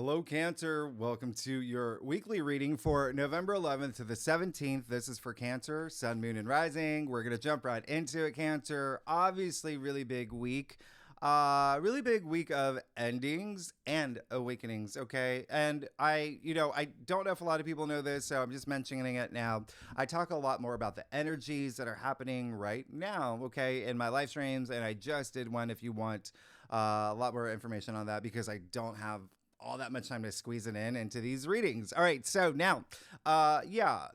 Hello, Cancer. Welcome to your weekly reading for November 11th to the 17th. This is for Cancer, Sun, Moon, and Rising. We're going to jump right into it, Cancer. Obviously, really big week. Really big week of endings and awakenings, okay? And I don't know if a lot of people know this, so I'm just mentioning it now. I talk a lot more about the energies that are happening right now, okay, in my live streams, and I just did one if you want a lot more information on that because I don't have all that much time to squeeze it in into these readings. All right, so now,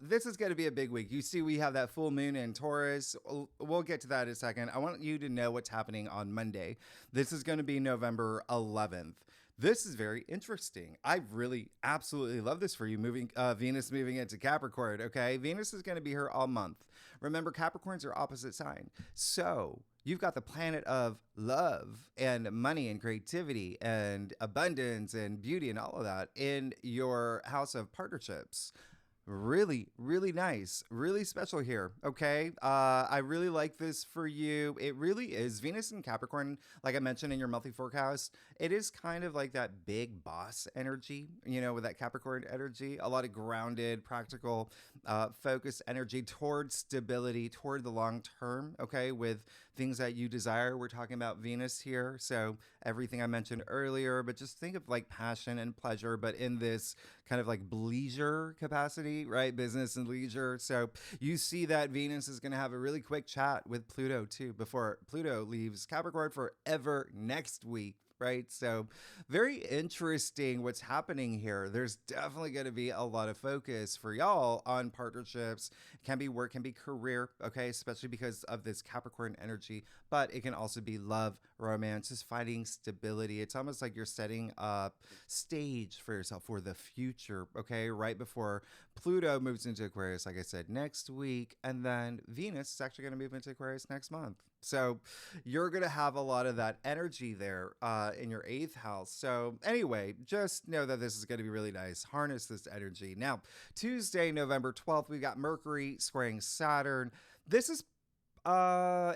this is going to be a big week. You see, we have that full moon in Taurus. We'll get to that in a second. I want you to know what's happening on Monday. This is going to be November 11th. This is very interesting. I really absolutely love this for you. Venus moving into Capricorn. Okay, Venus is going to be here all month. Remember, Capricorns are opposite sign, so you've got the planet of love and money and creativity and abundance and beauty and all of that in your house of partnerships. Really, really nice, really special here. Okay. I really like this for you. It really is. Venus and Capricorn, like I mentioned in your monthly forecast, it is kind of like that big boss energy, with that Capricorn energy, a lot of grounded, practical, focused energy toward stability, toward the long term. Okay. With things that you desire. We're talking about Venus here. So everything I mentioned earlier, but just think of like passion and pleasure, but in this kind of like leisure capacity, right? Business and leisure. So you see that Venus is going to have a really quick chat with Pluto too before Pluto leaves Capricorn forever next week. Right. So very interesting what's happening here. There's definitely going to be a lot of focus for y'all on partnerships. It can be work, can be career. OK, especially because of this Capricorn energy. But it can also be love, romance, just finding stability. It's almost like you're setting up stage for yourself for the future. OK, right before Pluto moves into Aquarius, like I said, next week. And then Venus is actually going to move into Aquarius next month. So you're going to have a lot of that energy there in your 8th house. So anyway, just know that this is going to be really nice. Harness this energy. Now, Tuesday, November 12th, we've got Mercury squaring Saturn. This is a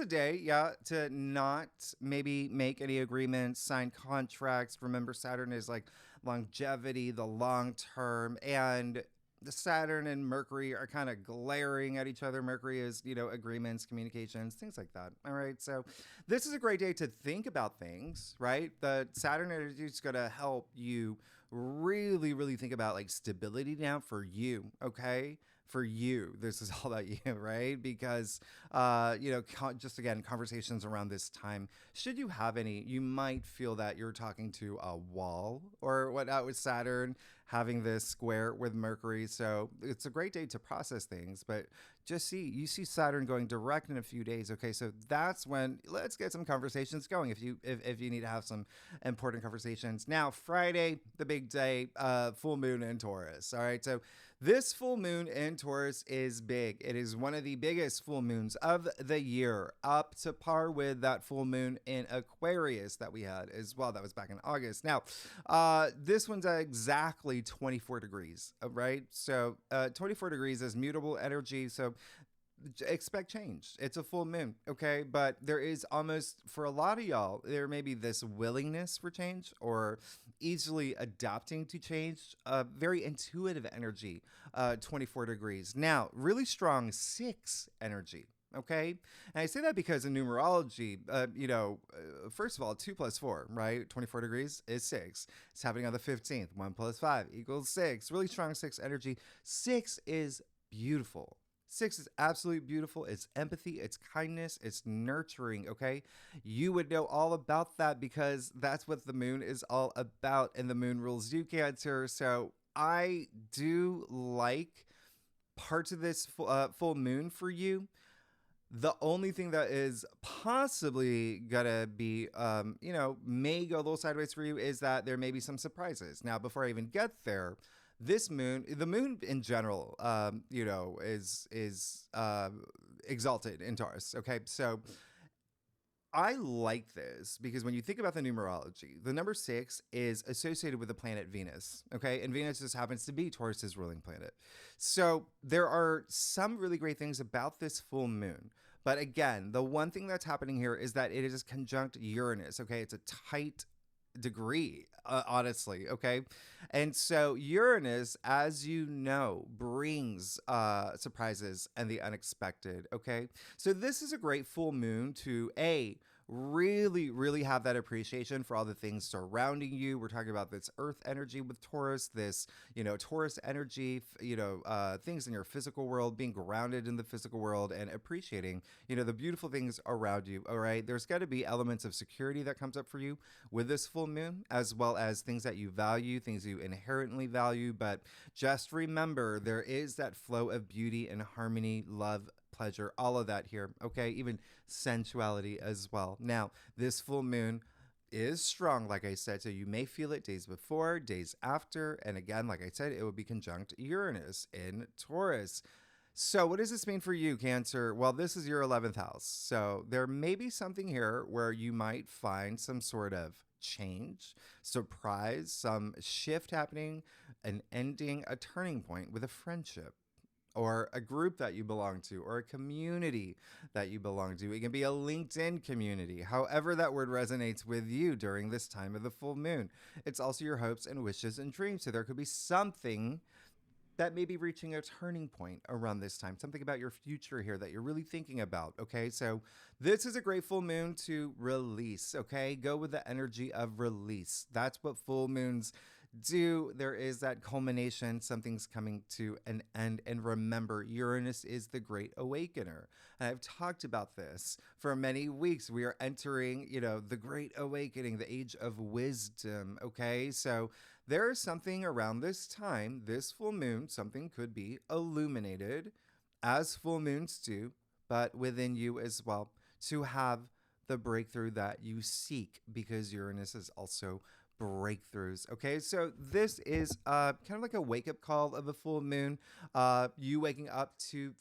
day, to not maybe make any agreements, sign contracts. Remember, Saturn is like longevity, the long term, and the Saturn and Mercury are kind of glaring at each other. Mercury is, agreements, communications, things like that. All right. So this is a great day to think about things, right? The Saturn energy is going to help you really, really think about like stability now for you. Okay. For you, this is all about you, right? Because, just again, conversations around this time, should you have any, you might feel that you're talking to a wall or whatnot with Saturn having this square with Mercury. So it's a great day to process things, but you see Saturn going direct in a few days. Okay. So that's when let's get some conversations going. If you need to have some important conversations. Now, Friday, the big day, full moon in Taurus. All right. So this full moon in Taurus is big. It is one of the biggest full moons of the year, up to par with that full moon in Aquarius that we had as well. That was back in August. Now, this one's at exactly 24 degrees, right? So 24 degrees is mutable energy. So expect change. It's a full moon, okay? But there is almost, for a lot of y'all, there may be this willingness for change or easily adapting to change, very intuitive energy, 24 degrees. Now, really strong 6 energy. Okay. And I say that because in numerology, first of all, 2 plus 4, right? 24 degrees is 6. It's happening on the 15th. 1 plus 5 equals 6. Really strong 6 energy. 6 is beautiful. 6 is absolutely beautiful. It's empathy, it's kindness, it's nurturing, okay? You would know all about that because that's what the moon is all about, and the moon rules you, Cancer. So I do like parts of this full moon for you. The only thing that is possibly gonna be, may go a little sideways for you is that there may be some surprises. Now, before I even get there, the moon in general, is exalted in Taurus. Okay, so I like this because when you think about the numerology, the number 6 is associated with the planet Venus. Okay, and Venus just happens to be Taurus's ruling planet. So there are some really great things about this full moon. But again, the one thing that's happening here is that it is conjunct Uranus. Okay, it's a tight degree, honestly. Okay. And so Uranus, as you know, brings surprises and the unexpected. Okay. So this is a great full moon to really, really have that appreciation for all the things surrounding you. We're talking about this earth energy with Taurus, this, Taurus energy, things in your physical world, being grounded in the physical world and appreciating, the beautiful things around you. All right. There's got to be elements of security that comes up for you with this full moon, as well as things that you value, things you inherently value. But just remember, there is that flow of beauty and harmony, love, pleasure, all of that here. Okay. Even sensuality as well. Now, this full moon is strong, like I said, so you may feel it days before, days after, and again, like I said, it will be conjunct Uranus in Taurus. So, what does this mean for you, Cancer? Well, this is your 11th house. So, there may be something here where you might find some sort of change, surprise, some shift happening, an ending, a turning point with a friendship or a group that you belong to, or a community that you belong to. It can be a LinkedIn community, however that word resonates with you during this time of the full moon. It's also your hopes and wishes and dreams. So there could be something that may be reaching a turning point around this time, something about your future here that you're really thinking about. Okay, so this is a great full moon to release. Okay, go with the energy of release. That's what full moons do. There is that culmination, something's coming to an end. And remember, Uranus is the great awakener. And I've talked about this for many weeks. We are entering, the great awakening, the age of wisdom. Okay, so there is something around this time, this full moon, something could be illuminated, as full moons do, but within you as well, to have the breakthrough that you seek, because Uranus is also breakthroughs. Okay, so this is kind of like a wake up call of a full moon. You waking up to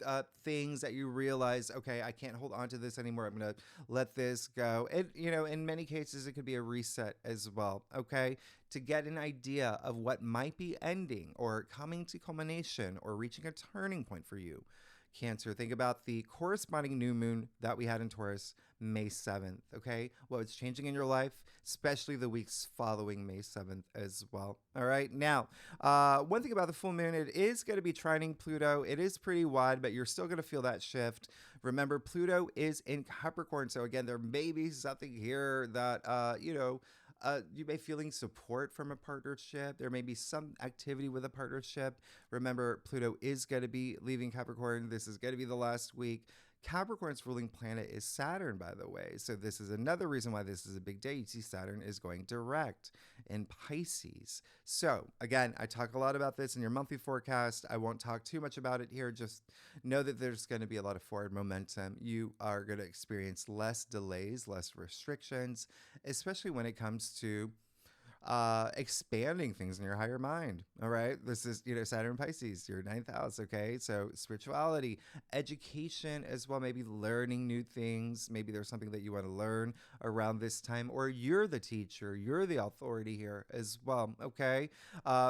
things that you realize, okay, I can't hold on to this anymore. I'm gonna let this go. And in many cases, it could be a reset as well. Okay, to get an idea of what might be ending or coming to culmination or reaching a turning point for you. Cancer, think about the corresponding new moon that we had in Taurus, May 7th, okay? What's changing in your life, especially the weeks following May 7th as well. All right, now, one thing about the full moon, it is going to be trining Pluto. It is pretty wide, but you're still going to feel that shift. Remember, Pluto is in Capricorn, so again, there may be something here that, you may feeling support from a partnership. There may be some activity with a partnership. Remember, Pluto is going to be leaving Capricorn. This is going to be the last week. Capricorn's ruling planet is Saturn, by the way. So this is another reason why this is a big day. You see Saturn is going direct in Pisces. So again, I talk a lot about this in your monthly forecast. I won't talk too much about it here. Just know that there's going to be a lot of forward momentum. You are going to experience less delays, less restrictions, especially when it comes to expanding things in your higher mind. All right. This is, Saturn Pisces, your 9th house. Okay. So spirituality, education as well, maybe learning new things. Maybe there's something that you want to learn around this time, or you're the teacher, you're the authority here as well. Okay.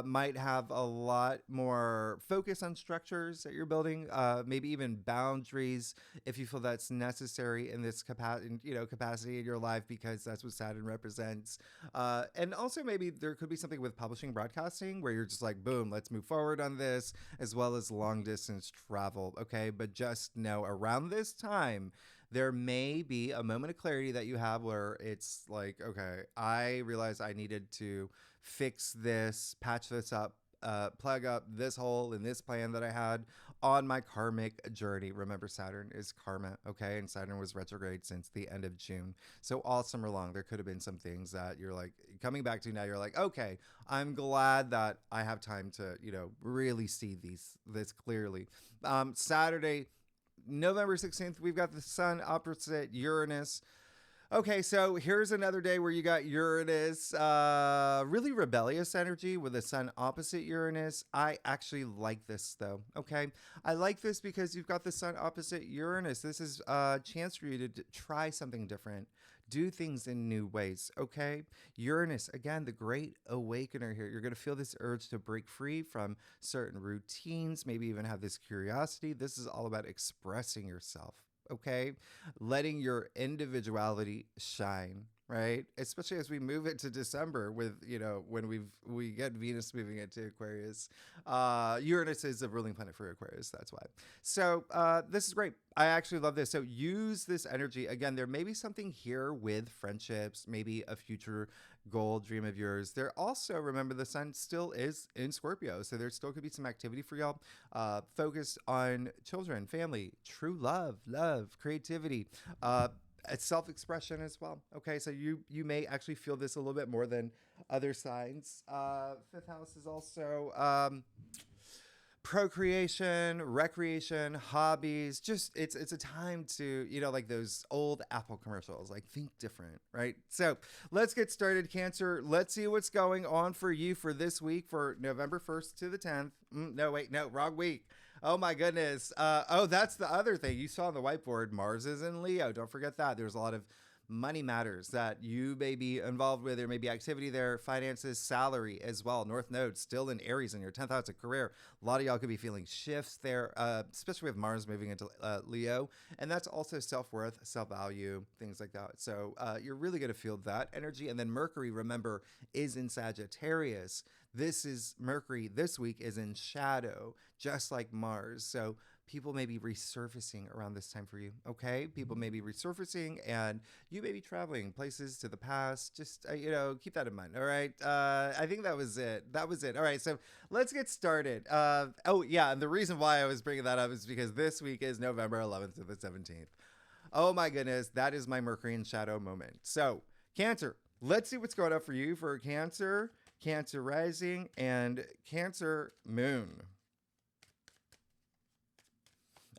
Might have a lot more focus on structures that you're building, maybe even boundaries if you feel that's necessary in this capacity in your life, because that's what Saturn represents. And also maybe there could be something with publishing, broadcasting, where you're just like, boom, let's move forward on this, as well as long distance travel. Okay. But just know around this time, there may be a moment of clarity that you have where it's like, okay, I realized I needed to fix this, patch this up, plug up this hole in this plan that I had on my karmic journey. Remember, Saturn is karma, okay? And Saturn was retrograde since the end of June. So all summer long, there could have been some things that you're like coming back to now. You're like, okay, I'm glad that I have time to, really see this clearly. Saturday, November 16th, we've got the sun opposite Uranus. Okay, so here's another day where you got Uranus, really rebellious energy with the sun opposite Uranus. I actually like this though, okay? I like this because you've got the sun opposite Uranus. This is a chance for you to try something different, do things in new ways, okay? Uranus, again, the great awakener here. You're going to feel this urge to break free from certain routines, maybe even have this curiosity. This is all about expressing yourself. Okay, letting your individuality shine. right? Especially as we move into December with, when we get Venus moving into Aquarius. Uranus is a ruling planet for Aquarius. That's why. So this is great. I actually love this. So use this energy. Again, there may be something here with friendships, maybe a future goal, dream of yours. There also, remember, the sun still is in Scorpio. So there still could be some activity for y'all. Focused on children, family, true love, creativity. Self-expression as well. Okay, so you may actually feel this a little bit more than other signs. Fifth house is also procreation, recreation, hobbies. Just it's a time to, like those old Apple commercials, like think different, right? So let's get started, Cancer. Let's see what's going on for you for this week, for November 1st to the 10th. No, wait, no, wrong week. Oh my goodness. That's the other thing you saw on the whiteboard. Mars is in Leo. Don't forget that. There's a lot of money matters that you may be involved with. There may be activity there, finances, salary as well. North Node still in Aries in your 10th house of career. A lot of y'all could be feeling shifts there, especially with Mars moving into Leo. And that's also self-worth, self-value, things like that. So you're really going to feel that energy. And then Mercury, remember, is in Sagittarius. This is Mercury this week is in shadow, just like Mars. So people may be resurfacing around this time for you. Okay. People may be resurfacing and you may be traveling places to the past. Just, keep that in mind. All right. I think that was it. All right. So let's get started. And the reason why I was bringing that up is because this week is November 11th to the 17th. Oh my goodness. That is my Mercury in shadow moment. So Cancer, let's see what's going on for you for Cancer, Cancer rising, and Cancer moon.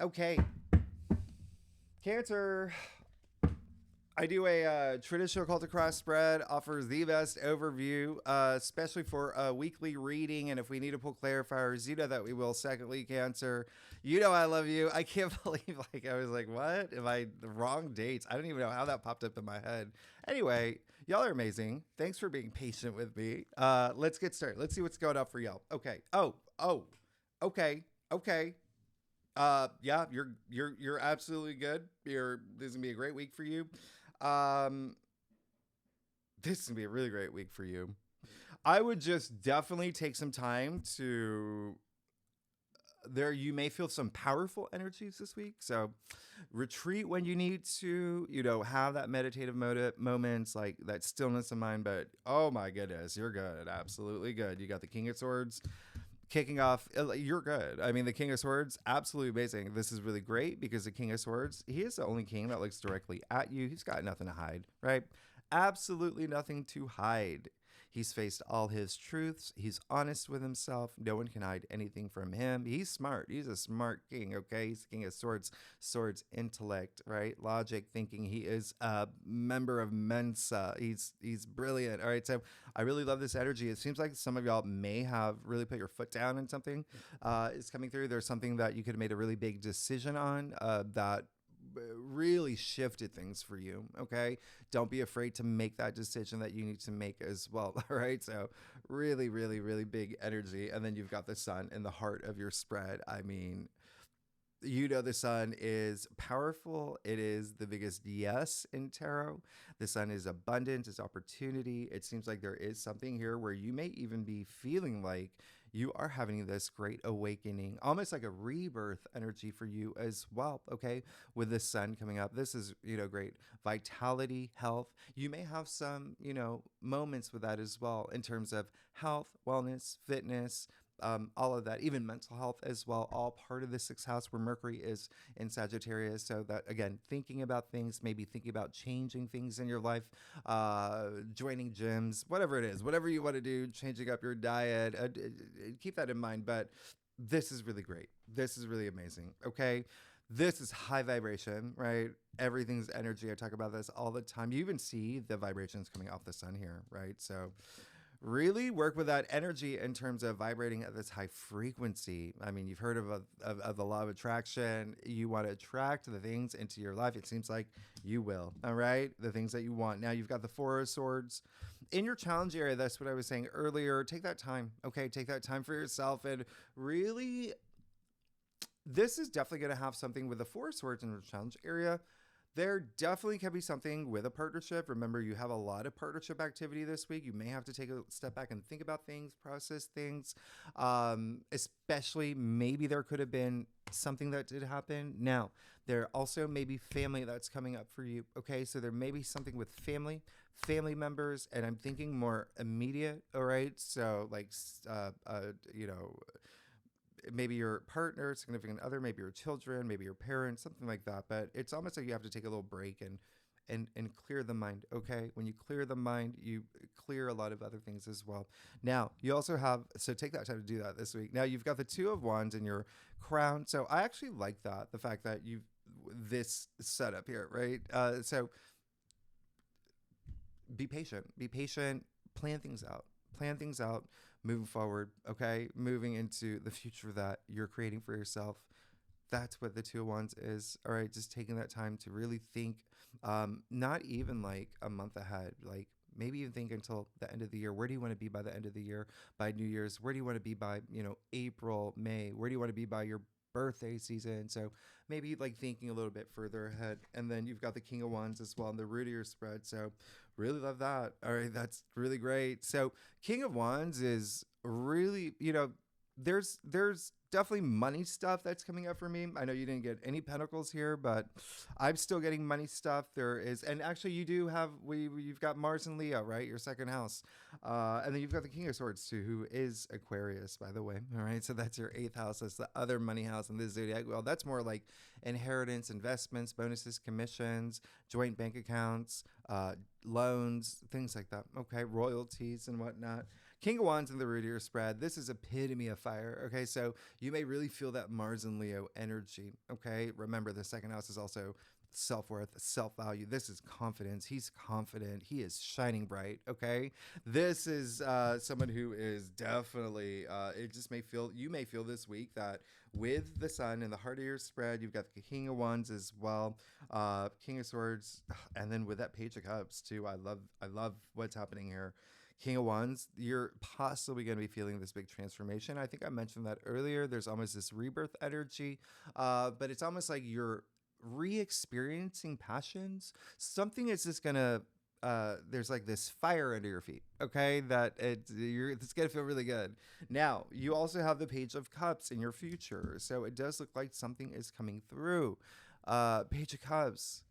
Okay. Cancer. I do a traditional cultic cross spread, offers the best overview, especially for a weekly reading. And if we need to pull clarifiers, you know that we will. Secondly, Cancer, I love you. I can't believe, I was like, what? Am I the wrong dates? I don't even know how that popped up in my head. Anyway, y'all are amazing. Thanks for being patient with me. Let's get started. Let's see what's going on for y'all. Okay. Okay. Yeah, you're absolutely good. This is gonna be a great week for you. This is gonna be a really great week for you. I would just definitely take some time to you may feel some powerful energies this week. So retreat when you need to, have that meditative moments, like that stillness of mind. But oh my goodness, you're good. Absolutely good. You got the King of Swords kicking off. You're good. I mean, the King of Swords, absolutely amazing. This is really great because the King of Swords, he is the only king that looks directly at you. He's got nothing to hide, right? Absolutely nothing to hide. He's faced all his truths. He's honest with himself. No one can hide anything from him. He's smart. He's a smart king, okay? He's the King of Swords. Swords, intellect, right? Logic, thinking. He is a member of Mensa. He's brilliant, all right? So I really love this energy. It seems like some of y'all may have really put your foot down in something. It's coming through. There's something that you could have made a really big decision on that really shifted things for you. Okay. Don't be afraid to make that decision that you need to make as well. All right. So really, really, really big energy. And then you've got the sun in the heart of your spread. I mean, the sun is powerful. It is the biggest yes in tarot. The sun is abundant, it's opportunity. It seems like there is something here where you may even be feeling like you are having this great awakening, almost like a rebirth energy for you as well. Okay. With the sun coming up, this is, great vitality, health. You may have some, moments with that as well in terms of health, wellness, fitness, all of that, even mental health as well, all part of the sixth house where Mercury is in Sagittarius. So that, again, thinking about things, maybe thinking about changing things in your life, joining gyms, whatever it is, whatever you want to do, changing up your diet, keep that in mind. But this is really great. This is really amazing. Okay. This is high vibration, right? Everything's energy. I talk about this all the time. You even see the vibrations coming off the sun here, right? So really work with that energy in terms of vibrating at this high frequency. I mean, you've heard of the law of attraction. You want to attract the things into your life. It seems like you will. All right. The things that you want. Now you've got the Four of Swords in your challenge area. That's what I was saying earlier. Take that time. Okay. Take that time for yourself and really, this is definitely going to have something with the Four of Swords in the challenge area. There definitely can be something with a partnership. Remember, you have a lot of partnership activity this week. You may have to take a step back and think about things, process things. Especially maybe there could have been something that did happen. Now, there also may be family that's coming up for you. Okay, so there may be something with family members, and I'm thinking more immediate. All right, so like, you know, maybe your partner, significant other, maybe your children, maybe your parents, something like that. But it's almost like you have to take a little break and clear the mind. Okay, when you clear the mind, you clear a lot of other things as well. Now you also have, so take that time to do that this week. Now you've got the Two of Wands in your crown, so I actually like that, the fact that you've this setup here, right? So be patient, plan things out, moving forward. Okay, moving into the future that you're creating for yourself. That's what the Two of Wands is. All right, just taking that time to really think, not even like a month ahead, like maybe even think until the end of the year. Where do you want to be by the end of the year, by New Year's? Where do you want to be by, April, May? Where do you want to be by your birthday season? So maybe like thinking a little bit further ahead. And then you've got the King of Wands as well in the root of your spread. So really love that. All right, that's really great. So King of Wands is really, there's definitely money stuff that's coming up for me. I know you didn't get any pentacles here, but I'm still getting money stuff. There is, and actually you do have, you've got Mars and Leo, right? Your second house. And then you've got the King of Swords too, who is Aquarius, by the way. All right. So that's your eighth house. That's the other money house in the zodiac. Well, that's more like inheritance, investments, bonuses, commissions, joint bank accounts, loans, things like that. Okay. Royalties and whatnot. King of Wands in the root of your spread. This is epitome of fire. Okay, so you may really feel that Mars and Leo energy. Okay, remember the second house is also self-worth, self-value. This is confidence. He's confident. He is shining bright. Okay, this is someone who is definitely. It just you may feel this week that with the Sun in the heart of your spread, you've got the King of Wands as well, King of Swords, and then with that Page of Cups too. I love what's happening here. King of Wands, you're possibly going to be feeling this big transformation. I think I mentioned that earlier. There's almost this rebirth energy, but it's almost like you're re-experiencing passions. Something is just going to, there's like this fire under your feet, okay? It's going to feel really good. Now, you also have the Page of Cups in your future. So it does look like something is coming through. Page of Cups.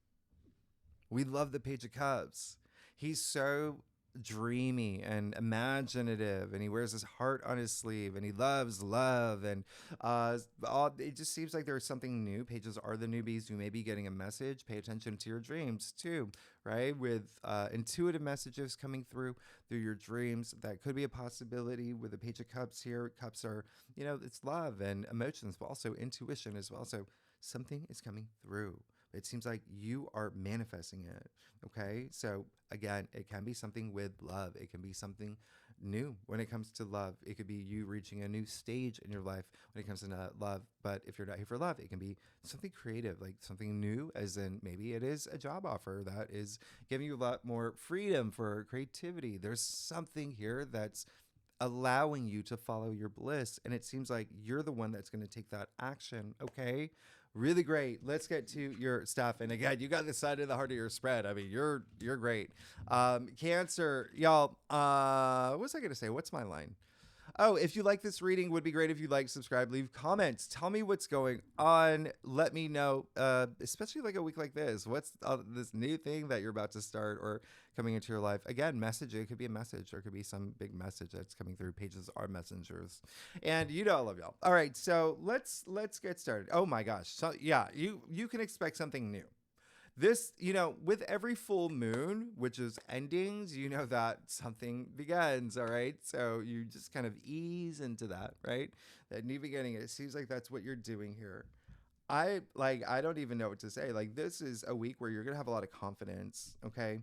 We love the Page of Cups. He's so dreamy and imaginative, and he wears his heart on his sleeve, and he loves love, and it just seems like there's something new. Pages are the newbies. You may be getting a message. Pay attention to your dreams too, right? With intuitive messages coming through your dreams, that could be a possibility with the Page of Cups here. Cups are, it's love and emotions, but also intuition as well. So something is coming through. It seems like you are manifesting it. Okay. So again, it can be something with love. It can be something new when it comes to love. It could be you reaching a new stage in your life when it comes to love. But if you're not here for love, it can be something creative, like something new, as in maybe it is a job offer that is giving you a lot more freedom for creativity. There's something here that's allowing you to follow your bliss. And it seems like you're the one that's going to take that action. Okay. Really great. Let's get to your stuff. And again, you got the Sun in the heart of your spread. I mean, you're great. Cancer, y'all. What was I gonna say? What's my line? Oh, if you like this reading, would be great if you like, subscribe, leave comments. Tell me what's going on. Let me know, especially like a week like this. What's this new thing that you're about to start or coming into your life? Again, message. It could be a message, or it could be some big message that's coming through. Pages are messengers, and I love y'all. All right, so let's get started. Oh my gosh, so yeah, you can expect something new. This, with every full moon, which is endings, that something begins, all right? So you just kind of ease into that, right? That new beginning. It seems like that's what you're doing here. I don't even know what to say. Like, this is a week where you're going to have a lot of confidence, okay?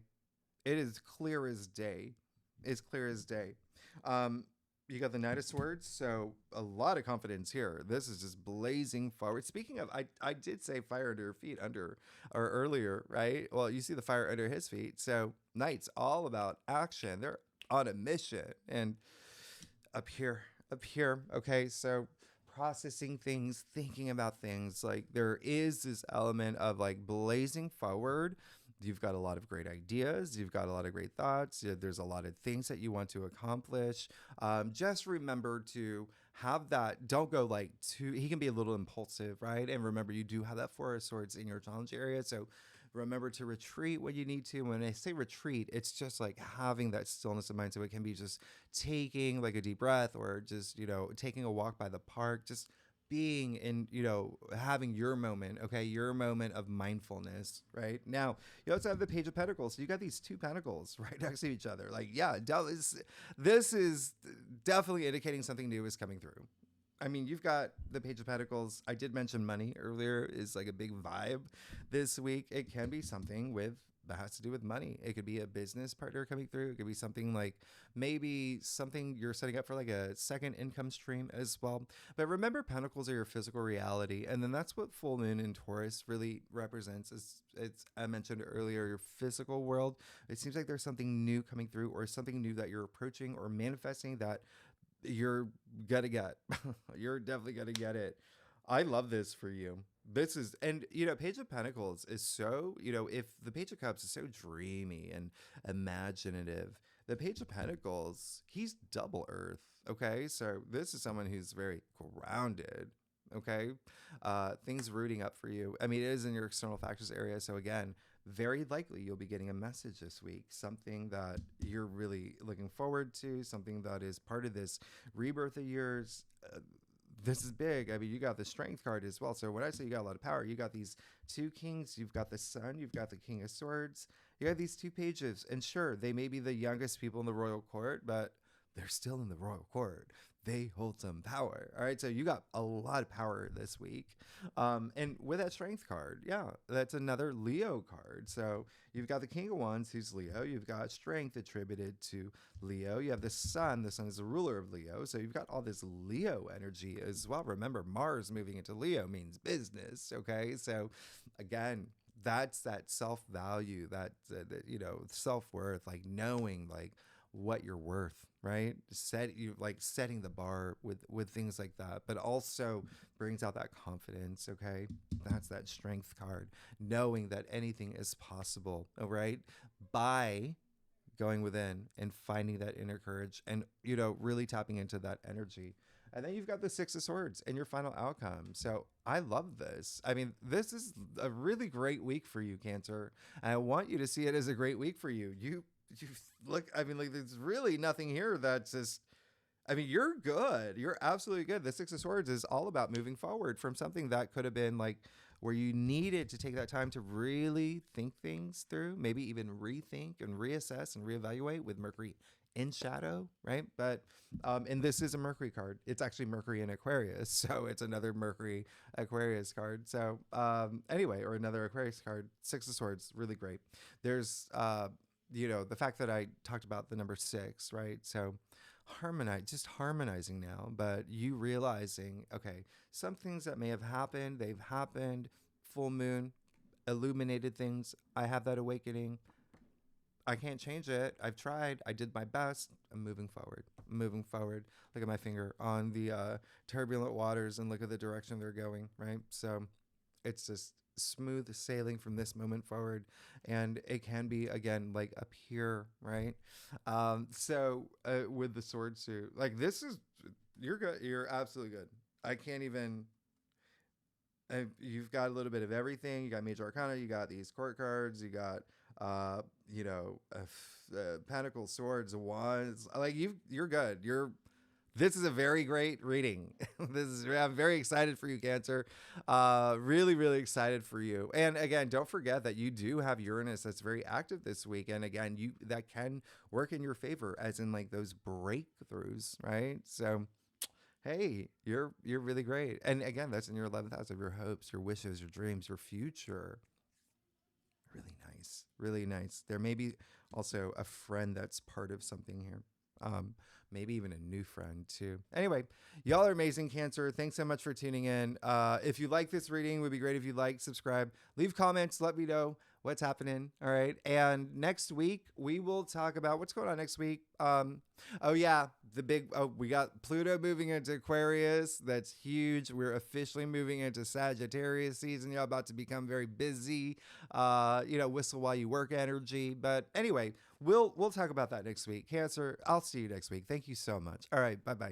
It is clear as day. It's clear as day. You got the Knight of Swords, so a lot of confidence here. This is just blazing forward. Speaking of, I did say fire under your feet earlier, right? Well, you see the fire under his feet. So Knight's all about action. They're on a mission. And up here, okay? So processing things, thinking about things. Like there is this element of like blazing forward. You've got a lot of great ideas. You've got a lot of great thoughts. There's a lot of things that you want to accomplish. Just remember to have that. Don't go like too. He can be a little impulsive, right? And remember, you do have that Four of Swords in your challenge area, so remember to retreat when you need to. When I say retreat, it's just like having that stillness of mind. So it can be just taking like a deep breath, or just, taking a walk by the park, just being in, having your moment, okay? Your moment of mindfulness, right? Now, you also have the Page of Pentacles. So you got these two pentacles right next to each other. Like, yeah, this is definitely indicating something new is coming through. I mean, you've got the Page of Pentacles. I did mention money earlier is like a big vibe this week. It can be something that has to do with money. It could be a business partner coming through. It could be something like maybe something you're setting up for like a second income stream as well. But remember, Pentacles are your physical reality. And then that's what full moon in Taurus really represents. It's I mentioned earlier, your physical world. It seems like there's something new coming through, or something new that you're approaching or manifesting that you're gonna get. You're definitely gonna get it. I love this for you. This is, and Page of Pentacles is so, if the Page of Cups is so dreamy and imaginative, the Page of Pentacles, he's double earth. Okay. So this is someone who's very grounded. Okay. Things rooting up for you. I mean, it is in your external factors area. So again, very likely you'll be getting a message this week, something that you're really looking forward to, something that is part of this rebirth of yours. This is big. I mean, you got the Strength card as well. So when I say you got a lot of power, you got these two kings, you've got the Sun, you've got the King of Swords, you got these two pages. And sure, they may be the youngest people in the royal court, but they're still in the royal court. They hold some power. All right. So you got a lot of power this week. And with that Strength card, yeah, that's another Leo card. So you've got the King of Wands, who's Leo. You've got Strength attributed to Leo. You have the Sun. The Sun is the ruler of Leo. So you've got all this Leo energy as well. Remember, Mars moving into Leo means business. Okay. So again, that's that self-value, that self-worth, like knowing like what you're worth, right? Setting the bar with things like that, but also brings out that confidence. Okay, that's that Strength card, knowing that anything is possible. All right, by going within and finding that inner courage, and really tapping into that energy. And then you've got the Six of Swords and your final outcome. So I love this. I mean, this is a really great week for you, Cancer. And I want you to see it as a great week for you. You look, I mean, like, there's really nothing here that's just, I mean, you're good. You're absolutely good. The Six of Swords is all about moving forward from something that could have been like where you needed to take that time to really think things through, maybe even rethink and reassess and reevaluate with Mercury in shadow, right? But and this is a Mercury card. It's actually Mercury in Aquarius, so it's another Mercury Aquarius card. So anyway, or another Aquarius card. Six of Swords, really great. There's the fact that I talked about the number 6, right? So harmonizing now, but you realizing, okay, some things that may have happened, they've happened. Full moon illuminated things. I have that awakening. I can't change it. I've tried. I did my best. I'm moving forward. Look at my finger on the turbulent waters and look at the direction they're going, right? So it's just smooth sailing from this moment forward. And it can be, again, like up here, right? So with the sword suit, like this is, you're good. You're absolutely good. I can't even, you've got a little bit of everything. You got Major Arcana. You got these court cards. You got, Pentacles, Swords, Wands. Like you're good. This is a very great reading. I'm very excited for you, Cancer. Really, really excited for you. And again, don't forget that you do have Uranus that's very active this week. And again, that can work in your favor, as in like those breakthroughs, right? So, hey, you're really great. And again, that's in your 11th house of your hopes, your wishes, your dreams, your future. Really nice. Really nice. There may be also a friend that's part of something here. maybe even a new friend too. Anyway, y'all are amazing, Cancer. Thanks so much for tuning in. If you like this reading, it would be great if you like, subscribe, leave comments, let me know what's happening. All right. And next week, we will talk about what's going on next week. Oh yeah, we got Pluto moving into Aquarius. That's huge. We're officially moving into Sagittarius season. Y'all about to become very busy. Whistle while you work energy. But anyway, we'll talk about that next week. Cancer, I'll see you next week. Thank you so much. All right. Bye-bye.